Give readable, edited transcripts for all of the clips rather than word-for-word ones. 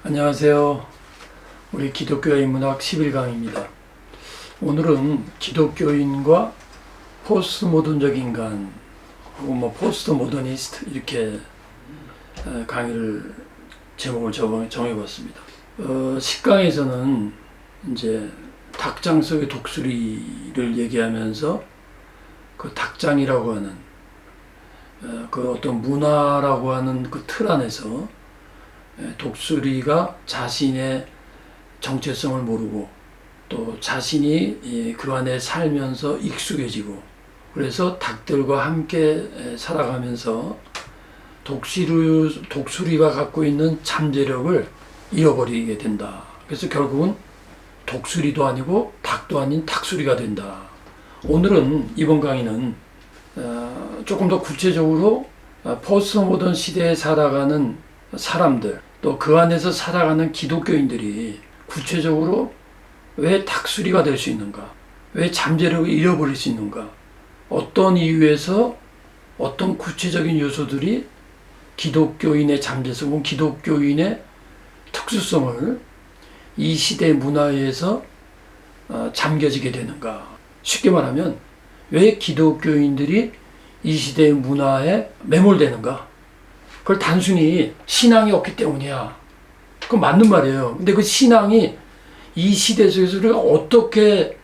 안녕하세요. 우리 기독교의 문학 11강입니다. 오늘은 기독교인과 포스트모던적 인간 혹은 포스트 모더니스트 이렇게 강의를 제목을 정해봤습니다. 10강에서는 이제 닭장 속의 독수리를 얘기하면서 그 닭장이라고 하는 그 어떤 문화라고 하는 그 틀 안에서 독수리가 자신의 정체성을 모르고 또 자신이 그 안에 살면서 익숙해지고 그래서 닭들과 함께 살아가면서 독수리가 갖고 있는 잠재력을 잃어버리게 된다. 그래서 결국은 독수리도 아니고 닭도 아닌 닭수리가 된다. 오늘은 이번 강의는 조금 더 구체적으로 포스트 모던 시대에 살아가는 사람들 또 그 안에서 살아가는 기독교인들이 구체적으로 왜 닭수리가 될 수 있는가, 왜 잠재력을 잃어버릴 수 있는가, 어떤 이유에서 어떤 구체적인 요소들이 기독교인의 잠재성, 기독교인의 특수성을 이 시대 문화에서 잠겨지게 되는가. 쉽게 말하면 왜 기독교인들이 이 시대의 문화에 매몰되는가. 그걸 단순히 신앙이 없기 때문이야. 그건 맞는 말이에요. 근데 그 신앙이 이 시대 속에서 우리가 어떻게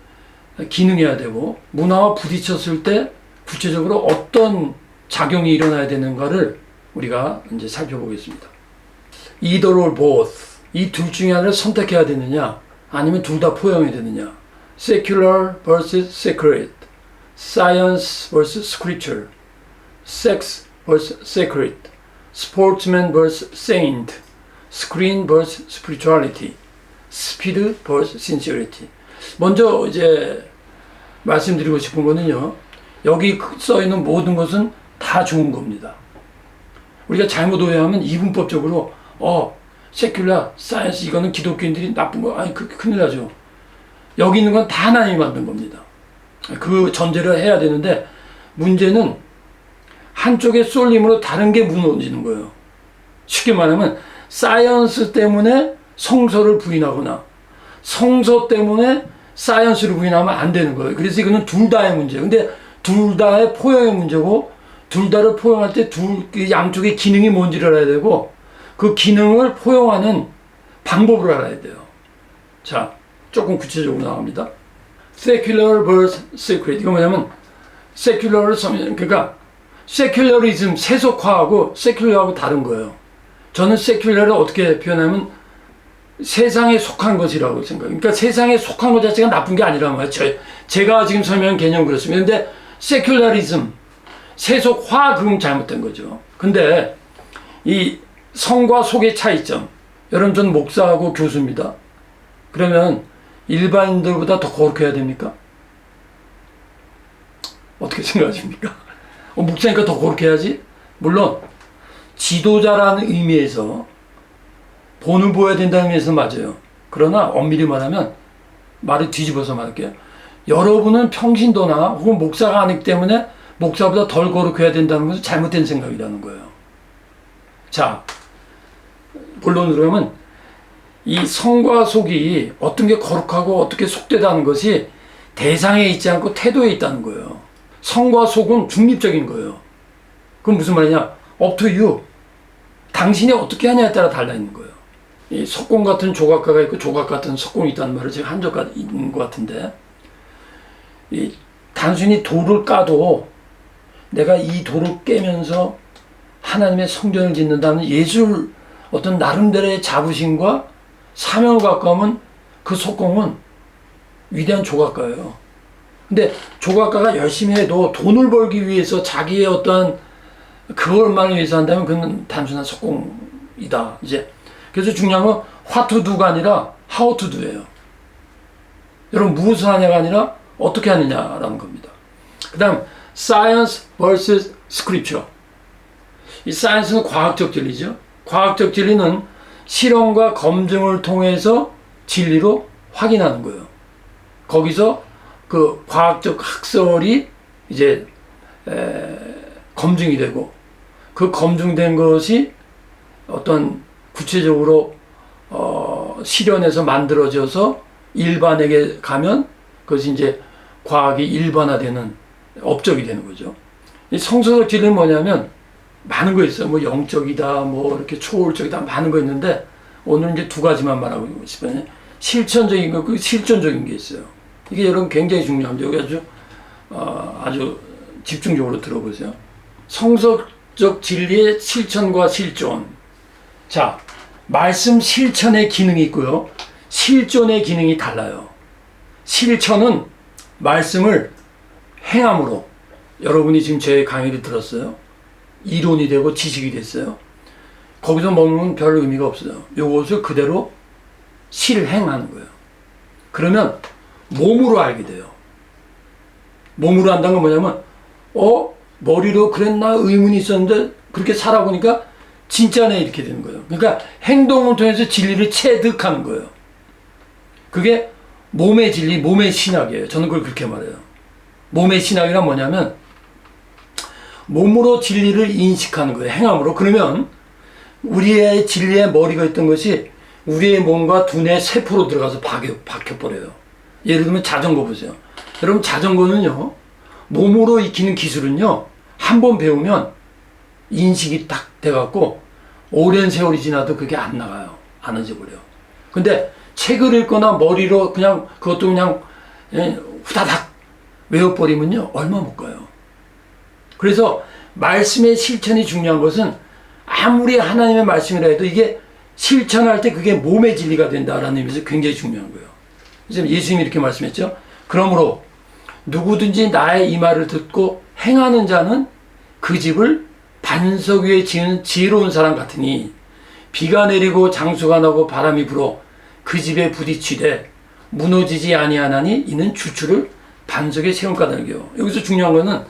기능해야 되고 문화와 부딪혔을 때 구체적으로 어떤 작용이 일어나야 되는가를 우리가 이제 살펴보겠습니다. Either or both. 이 둘 중에 하나를 선택해야 되느냐 아니면 둘 다 포용해야 되느냐. Secular vs. Sacred. Science vs. Scripture. Sex vs. Sacred. Sportsman vs. Saint, Screen vs. Spirituality, Speed vs. Sincerity. 먼저 이제 말씀드리고 싶은 거는요, 여기 써 있는 모든 것은 다 좋은 겁니다. 우리가 잘못 오해하면 이분법적으로 세큘라, 사이언스 이거는 기독교인들이 나쁜 거 아니 큰일 나죠. 여기 있는 건 다 하나님이 만든 겁니다. 그 전제를 해야 되는데 문제는 한쪽에 쏠림으로 다른 게 무너지는 거예요. 쉽게 말하면 사이언스 때문에 성서를 부인하거나 성서 때문에 사이언스를 부인하면 안 되는 거예요. 그래서 이거는 둘 다의 문제예요. 근데 둘 다의 포용의 문제고 둘 다를 포용할 때 양쪽의 기능이 뭔지를 알아야 되고 그 기능을 포용하는 방법을 알아야 돼요. 자, 조금 구체적으로 나갑니다. Secular vs. Sacred. 이거 뭐냐면 secular를 그러니까 세큘러리즘, 세속화하고 세큘러하고 다른 거예요. 저는 세큘러를 어떻게 표현하면 세상에 속한 것이라고 생각해요. 그러니까 세상에 속한 것 자체가 나쁜 게 아니란 말이에요. 제가 지금 설명한 개념 그렇습니다. 근데 세큘러리즘, 세속화 그건 잘못된 거죠. 근데 이 성과 속의 차이점. 여러분 전 목사하고 교수입니다. 그러면 일반인들보다 더 거룩해야 됩니까? 어떻게 생각하십니까? 목사니까 더 거룩해 해야지? 물론 지도자라는 의미에서 본을 보여야 된다는 의미에서 맞아요. 그러나 엄밀히 말하면 말을 뒤집어서 말할게요. 여러분은 평신도나 혹은 목사가 아니기 때문에 목사보다 덜 거룩해야 된다는 것은 잘못된 생각이라는 거예요. 자, 본론으로 하면 이 성과 속이 어떤 게 거룩하고 어떻게 속되다는 것이 대상에 있지 않고 태도에 있다는 거예요. 성과 속은 중립적인 거예요. 그건 무슨 말이냐? Up to you. 당신이 어떻게 하냐에 따라 달라 있는 거예요. 이 석공 같은 조각가가 있고 조각 같은 석공이 있다는 말을 제가 한 적 있는 것 같은데 이 단순히 돌을 까도 내가 이 돌을 깨면서 하나님의 성전을 짓는다는 예술 어떤 나름대로의 자부심과 사명을 갖고 하면 그 석공은 위대한 조각가예요. 근데 조각가가 열심히 해도 돈을 벌기 위해서 자기의 어떠한 그걸만 위해서 한다면 그건 단순한 석공이다. 이제 그래서 중요한 건 what to do가 아니라 how to do예요. 여러분 무엇을 하냐가 아니라 어떻게 하느냐라는 겁니다. 그 다음 science vs. scripture. 이 science는 과학적 진리죠. 과학적 진리는 실험과 검증을 통해서 진리로 확인하는 거예요. 거기서 그 과학적 학설이 이제 검증이 되고 그 검증된 것이 어떤 구체적으로 실현해서 만들어져서 일반에게 가면 그것이 이제 과학이 일반화되는 업적이 되는 거죠. 이 성서적 진리는 뭐냐면 많은 거 있어요. 뭐 영적이다, 뭐 이렇게 초월적이다, 많은 거 있는데 오늘 이제 두 가지만 말하고 싶어요. 실천적인 거, 그 실존적인 게 있어요. 이게 여러분 굉장히 중요합니다. 여기 아주 집중적으로 들어보세요. 성서적 진리의 실천과 실존. 자, 말씀 실천의 기능이 있고요. 실존의 기능이 달라요. 실천은 말씀을 행함으로, 여러분이 지금 제 강의를 들었어요. 이론이 되고 지식이 됐어요. 거기서 머무는 별 의미가 없어요. 이것을 그대로 실행하는 거예요. 그러면 몸으로 알게 돼요. 몸으로 한다는 건 뭐냐면 머리로 그랬나 의문이 있었는데 그렇게 살아보니까 진짜네 이렇게 되는 거예요. 그러니까 행동을 통해서 진리를 체득하는 거예요. 그게 몸의 진리, 몸의 신학이에요. 저는 그걸 그렇게 말해요. 몸의 신학이란 뭐냐면 몸으로 진리를 인식하는 거예요. 행함으로. 그러면 우리의 진리의 머리가 있던 것이 우리의 몸과 두뇌 세포로 들어가서 박혀버려요. 예를 들면 자전거 보세요. 여러분 자전거는요, 몸으로 익히는 기술은요, 한 번 배우면 인식이 딱 돼갖고 오랜 세월이 지나도 그게 안 나가요. 안 잊어버려요. 근데 책을 읽거나 머리로 그냥 그것도 그냥 후다닥 외워버리면요, 얼마 못 가요. 그래서 말씀의 실천이 중요한 것은 아무리 하나님의 말씀이라 해도 이게 실천할 때 그게 몸의 진리가 된다라는 의미에서 굉장히 중요한 거예요. 그래서 예수님이 이렇게 말씀했죠. 그러므로 누구든지 나의 이 말을 듣고 행하는 자는 그 집을 반석 위에 지은 지혜로운 사람 같으니 비가 내리고 장수가 나고 바람이 불어 그 집에 부딪히되 무너지지 아니하나니 이는 주추를 반석에 세운 까닭이요. 여기서 중요한 거는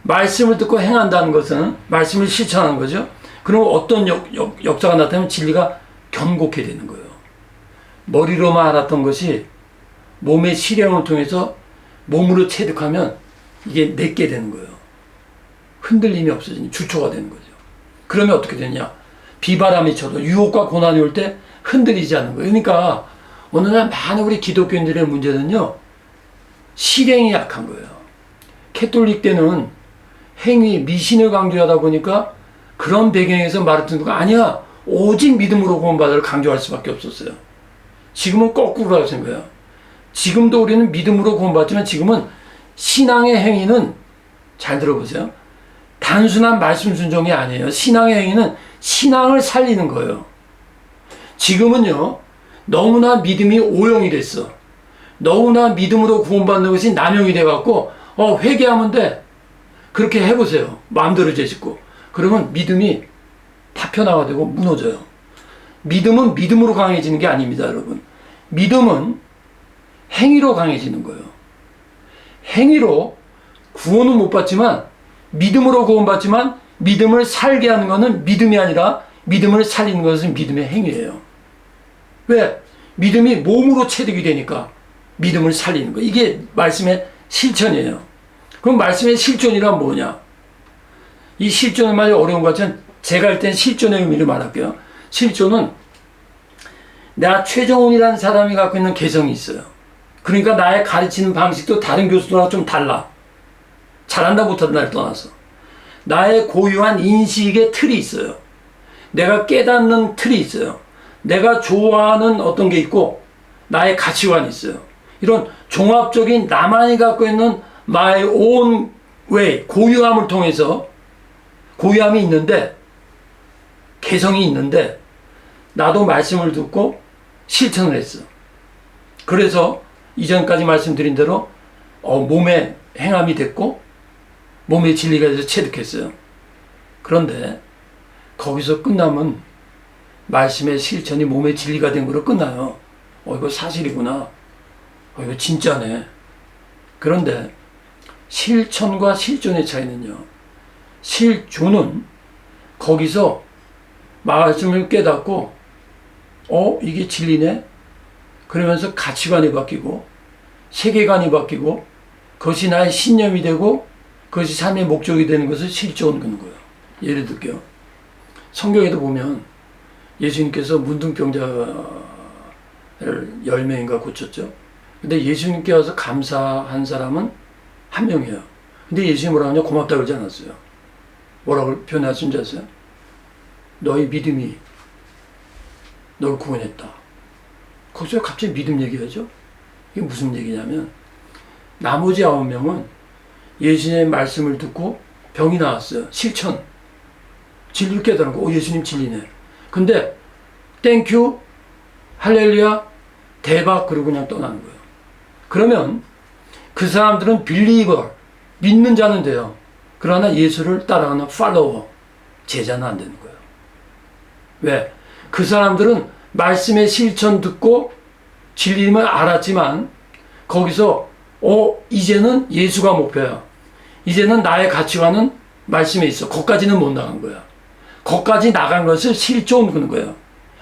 말씀을 듣고 행한다는 것은 말씀을 실천하는 거죠. 그럼 어떤 역사가 나타나면 진리가 견고하게 되는 거예요. 머리로만 알았던 것이 몸의 실행을 통해서 몸으로 체득하면 이게 내게 되는 거예요. 흔들림이 없어지니 주초가 되는 거죠. 그러면 어떻게 되냐? 비바람이 쳐도 유혹과 고난이 올 때 흔들리지 않는 거예요. 그러니까 오늘날 많은 우리 기독교인들의 문제는요, 실행이 약한 거예요. 캐톨릭 때는 행위, 미신을 강조하다 보니까 그런 배경에서 말을 듣는 거 아니야. 오직 믿음으로 구원받아를 강조할 수밖에 없었어요. 지금은 거꾸로 하신 거예요. 지금도 우리는 믿음으로 구원받지만 지금은 신앙의 행위는, 잘 들어보세요, 단순한 말씀 순종이 아니에요. 신앙의 행위는 신앙을 살리는 거예요. 지금은요, 너무나 믿음이 오용이 됐어. 너무나 믿음으로 구원받는 것이 남용이 돼갖고 회개하면 돼. 그렇게 해보세요. 마음대로 죄짓고. 그러면 믿음이 파편화가 되고 무너져요. 믿음은 믿음으로 강해지는 게 아닙니다, 여러분. 믿음은 행위로 강해지는 거예요. 행위로 구원은 못 받지만 믿음으로 구원받지만 믿음을 살게 하는 것은 믿음이 아니라 믿음을 살리는 것은 믿음의 행위예요. 왜? 믿음이 몸으로 체득이 되니까 믿음을 살리는 거예요. 이게 말씀의 실천이에요. 그럼 말씀의 실존이란 뭐냐? 이 실존은 말이 어려운 것 같지만 제가 할 땐 실존의 의미를 말할게요. 실존은 내가 최정훈이라는 사람이 갖고 있는 개성이 있어요. 그러니까 나의 가르치는 방식도 다른 교수들하고 좀 달라. 잘한다 못한다를 떠나서 나의 고유한 인식의 틀이 있어요. 내가 깨닫는 틀이 있어요. 내가 좋아하는 어떤 게 있고 나의 가치관이 있어요. 이런 종합적인 나만이 갖고 있는 my own way, 고유함을 통해서 고유함이 있는데, 개성이 있는데 나도 말씀을 듣고 실천을 했어. 그래서 이전까지 말씀드린 대로 몸의 행함이 됐고 몸의 진리가 돼서 체득했어요. 그런데 거기서 끝나면 말씀의 실천이 몸의 진리가 된 거로 끝나요. 이거 사실이구나. 이거 진짜네. 그런데 실천과 실존의 차이는요, 실존은 거기서 말씀을 깨닫고 이게 진리네? 그러면서 가치관이 바뀌고 세계관이 바뀌고 그것이 나의 신념이 되고 그것이 삶의 목적이 되는 것을 실존하는 거예요. 예를 들게요. 성경에도 보면 예수님께서 문둥병자 10명인가 고쳤죠. 근데 예수님께 와서 감사한 사람은 한 명이에요. 근데 예수님이 뭐라고 하냐? 고맙다 그러지 않았어요. 뭐라고 표현하신 줄 아세요? 너희 믿음이 널 구원했다. 거기서 갑자기 믿음 얘기하죠? 이게 무슨 얘기냐면 나머지 9명은 예수님의 말씀을 듣고 병이 나왔어요. 실천. 진리를 깨달은 예수님 진리네. 근데 땡큐, 할렐루야, 대박 그러고 그냥 떠나는 거예요. 그러면 그 사람들은 빌리버, 믿는 자는 돼요. 그러나 예수를 따라가는 팔로워, 제자는 안 되는 거예요. 왜? 그 사람들은 말씀의 실천 듣고 진리임을 알았지만 거기서 이제는 예수가 목표야. 이제는 나의 가치관은 말씀에 있어. 거기까지는 못 나간 거야. 거기까지 나간 것을 실존 그런 거예요.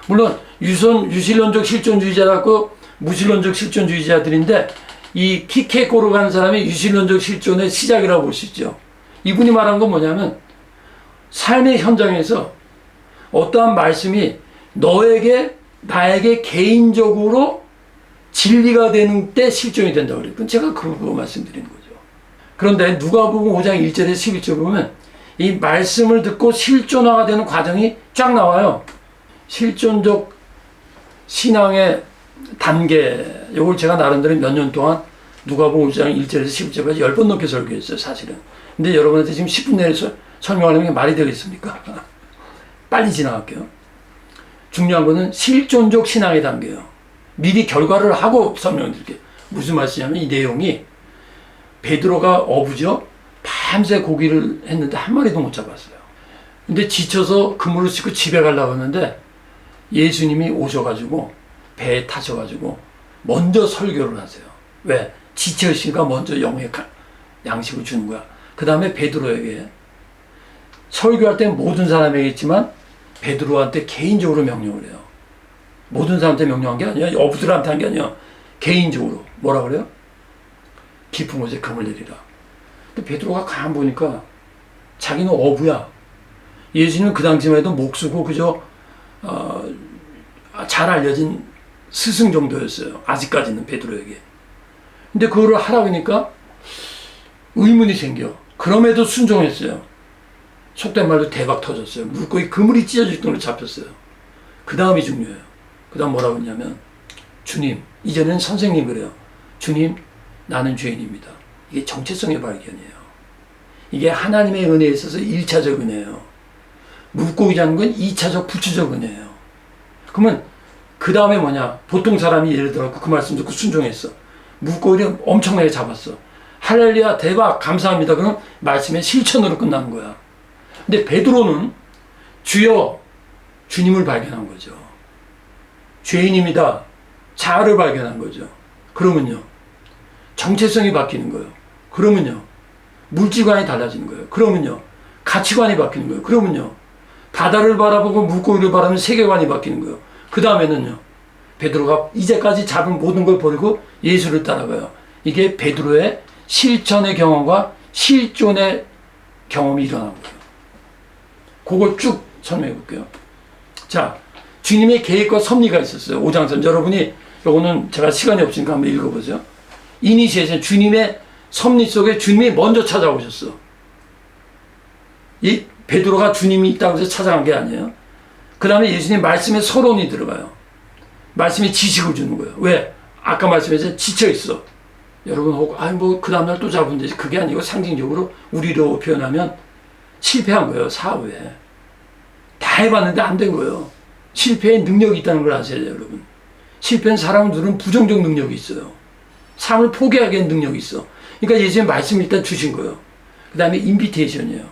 물론 유실론적 실존주의자라고 무실론적 실존주의자들인데 이 키케고르 가는 사람이 유실론적 실존의 시작이라고 볼 수 있죠. 이분이 말한 건 뭐냐면 삶의 현장에서 어떠한 말씀이 너에게 나에게 개인적으로 진리가 되는 때 실존이 된다고 그래요. 제가 그거 말씀드리는 거죠. 그런데 누가복음 5장 1절에 11절 보면 이 말씀을 듣고 실존화가 되는 과정이 쫙 나와요. 실존적 신앙의 단계, 이걸 제가 나름대로 몇 년 동안 누가복음 5장 1절에서 11절까지 10번 넘게 설교했어요, 사실은. 근데 여러분한테 지금 10분 내에 설명하는 게 말이 되겠습니까? 빨리 지나갈게요. 중요한 거는 실존적 신앙의 단계예요. 미리 결과를 하고 설명드릴게요. 무슨 말씀이냐면 이 내용이 베드로가 어부죠. 밤새 고기를 했는데 한 마리도 못 잡았어요. 근데 지쳐서 그물을 싣고 집에 가려고 하는데 예수님이 오셔가지고 배에 타셔가지고 먼저 설교를 하세요. 왜? 지쳐있으니까 먼저 영의 양식을 주는 거야. 그 다음에 베드로에게 설교할 때 모든 사람에게 있지만 베드로한테 개인적으로 명령을 해요. 모든 사람한테 명령한 게 아니야. 어부들한테 한 게 아니야. 개인적으로. 뭐라 그래요? 깊은 곳에 금을 내리라. 근데 베드로가 가만 보니까 자기는 어부야. 예수님은 그 당시만 해도 목수고 그저 잘 알려진 스승 정도였어요. 아직까지는 베드로에게. 근데 그거를 하라고 하니까 의문이 생겨. 그럼에도 순종했어요. 속된 말로 대박 터졌어요. 물고기 그물이 찢어질 정도로 잡혔어요. 그 다음이 중요해요. 그 다음 뭐라고 했냐면 주님, 이전에는 선생님 그래요. 주님, 나는 죄인입니다. 이게 정체성의 발견이에요. 이게 하나님의 은혜에 있어서 1차적 은혜예요. 물고기 잡는 건 2차적 부추적 은혜예요. 그러면 그 다음에 뭐냐? 보통 사람이 예를 들어 그 말씀 듣고 순종했어. 물고기를 엄청나게 잡았어. 할렐루야, 대박, 감사합니다. 그럼 말씀의 실천으로 끝나는 거야. 근데 베드로는 주여, 주님을 발견한 거죠. 죄인입니다. 자아를 발견한 거죠. 그러면요, 정체성이 바뀌는 거예요. 그러면요, 물질관이 달라지는 거예요. 그러면요, 가치관이 바뀌는 거예요. 그러면요, 바다를 바라보고 물고기를 바라보면 세계관이 바뀌는 거예요. 그 다음에는요, 베드로가 이제까지 잡은 모든 걸 버리고 예수를 따라가요. 이게 베드로의 실천의 경험과 실존의 경험이 일어난 거예요. 그걸 쭉 설명해 볼게요. 자, 주님의 계획과 섭리가 있었어요. 5장 3. 여러분이 요거는 제가 시간이 없으니까 한번 읽어보세요. 이니시에이션, 주님의 섭리 속에 주님이 먼저 찾아오셨어. 이 베드로가 주님이 있다고 해서 찾아간 게 아니에요. 그 다음에 예수님 말씀에 서론이 들어가요. 말씀에 지식을 주는 거예요. 왜? 아까 말씀에서 지쳐있어. 여러분 혹 그 다음날 또 잡으면 되지. 그게 아니고 상징적으로 우리로 표현하면 실패한 거예요. 사후에 다 해봤는데 안 된 거예요. 실패의 능력이 있다는 걸 아셔야 돼요. 여러분, 실패한 사람들은 부정적 능력이 있어요. 삶을 포기하게 하는 능력이 있어. 그러니까 예수님 말씀을 일단 주신 거예요. 그 다음에 인비테이션이에요.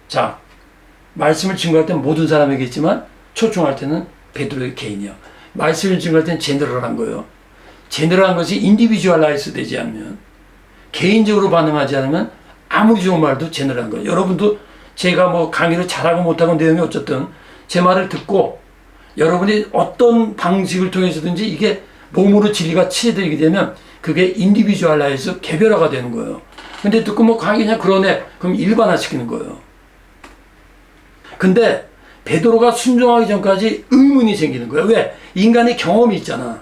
자, 말씀을 증거할 때는 모든 사람에게 있지만 초청할 때는 베드로의 개인이야. 말씀을 증거할 때는 제너럴한 거예요. 제너럴한 것이 인디비주얼라이즈 되지 않으면, 개인적으로 반응하지 않으면 아무리 좋은 말도 제너럴한 거예요. 여러분도 제가 뭐 강의를 잘하고 못하고 내용이 어쨌든 제 말을 듣고 여러분이 어떤 방식을 통해서든지 이게 몸으로 진리가 치해되게 되면 그게 인디비주얼라이즈 개별화가 되는 거예요. 근데 듣고 뭐 강의냐 그러네. 그럼 일반화시키는 거예요. 근데 베드로가 순종하기 전까지 의문이 생기는 거예요. 왜? 인간의 경험이 있잖아.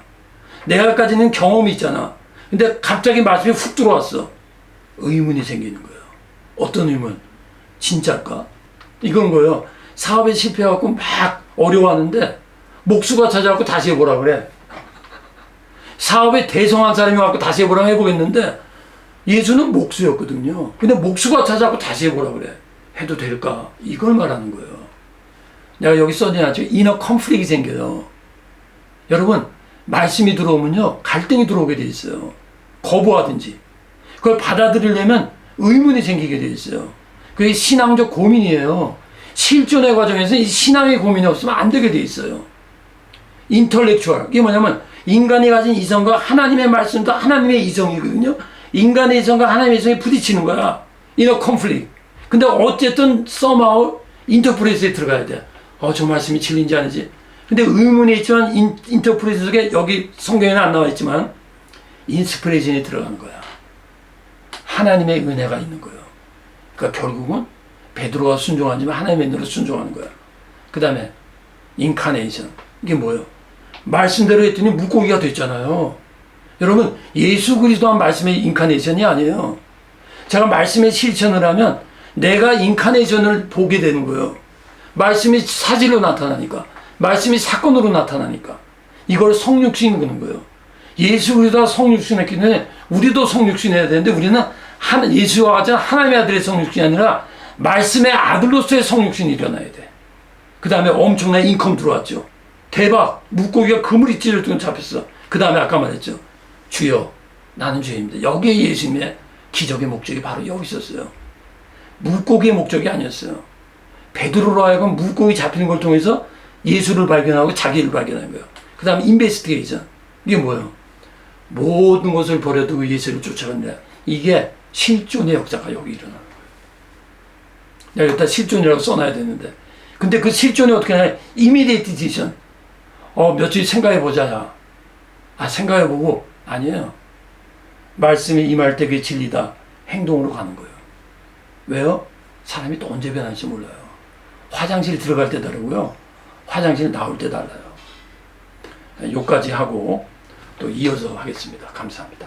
내가 가지는 경험이 있잖아. 근데 갑자기 말씀이 훅 들어왔어. 의문이 생기는 거예요. 어떤 의문? 진짜일까? 이건 거예요. 사업에 실패해갖고 막 어려워하는데 목수가 찾아갖고 다시 해보라 그래. 사업에 대성한 사람이 와갖고 다시 해보라 해보겠는데 예수는 목수였거든요. 근데 목수가 찾아갖고 다시 해보라 그래. 해도 될까? 이걸 말하는 거예요. 내가 여기 써내놨죠. 이너 컨플릭이 생겨요. 여러분, 말씀이 들어오면요, 갈등이 들어오게 돼 있어요. 거부하든지. 그걸 받아들이려면 의문이 생기게 돼 있어요. 그게 신앙적 고민이에요. 실존의 과정에서 이 신앙의 고민이 없으면 안 되게 돼 있어요. 인터렉추얼. 이게 뭐냐면, 인간이 가진 이성과 하나님의 말씀도 하나님의 이성이거든요. 인간의 이성과 하나님의 이성이 부딪히는 거야. 이너 컨플릭. 근데 어쨌든 somehow 인터프레이스에 들어가야 돼. 저 말씀이 진리인지 아닌지. 근데 의문이 있지만 인터프레이스 속에 여기 성경에는 안 나와 있지만 인스피레이션이 들어가는 거야. 하나님의 은혜가 있는 거예요. 그러니까 결국은 베드로가 순종하지만 하나님의 은혜로 순종하는 거야. 그 다음에 인카네이션. 이게 뭐예요? 말씀대로 했더니 물고기가 됐잖아요. 여러분, 예수 그리스도한 말씀의 인카네이션이 아니에요. 제가 말씀의 실천을 하면 내가 인카네이션을 보게 되는 거예요. 말씀이 사실로 나타나니까. 말씀이 사건으로 나타나니까. 이걸 성육신 그는 거예요. 예수 그리스도가 성육신했기 때문에 우리도 성육신해야 되는데 우리는 예수와 같은 하나님의 아들의 성육신이 아니라 말씀의 아들로서의 성육신이 일어나야 돼. 그 다음에 엄청난 인컴 들어왔죠. 대박! 물고기가 그물이찌를 뜨고 잡혔어. 그 다음에 아까 말했죠. 주여, 나는 죄인입니다. 여기에 예수님의 기적의 목적이 바로 여기 있었어요. 물고기의 목적이 아니었어요. 베드로로 하여금 물고기 잡히는 걸 통해서 예수를 발견하고 자기를 발견한 거예요. 그 다음에 인베스티게이션. 이게 뭐예요? 모든 것을 버려두고 예수를 쫓아간다. 이게 실존의 역사가 여기 일어나는 거예요. 내가 여기다 실존이라고 써놔야 되는데. 근데 그 실존이 어떻게 하냐? immediate decision. 며칠 생각해보자. 생각해보고, 아니에요. 말씀이 임할 때 그게 진리다. 행동으로 가는 거예요. 왜요? 사람이 또 언제 변할지 몰라요. 화장실 들어갈 때 다르고요. 화장실 나올 때 달라요. 여기까지 하고 또 이어서 하겠습니다. 감사합니다.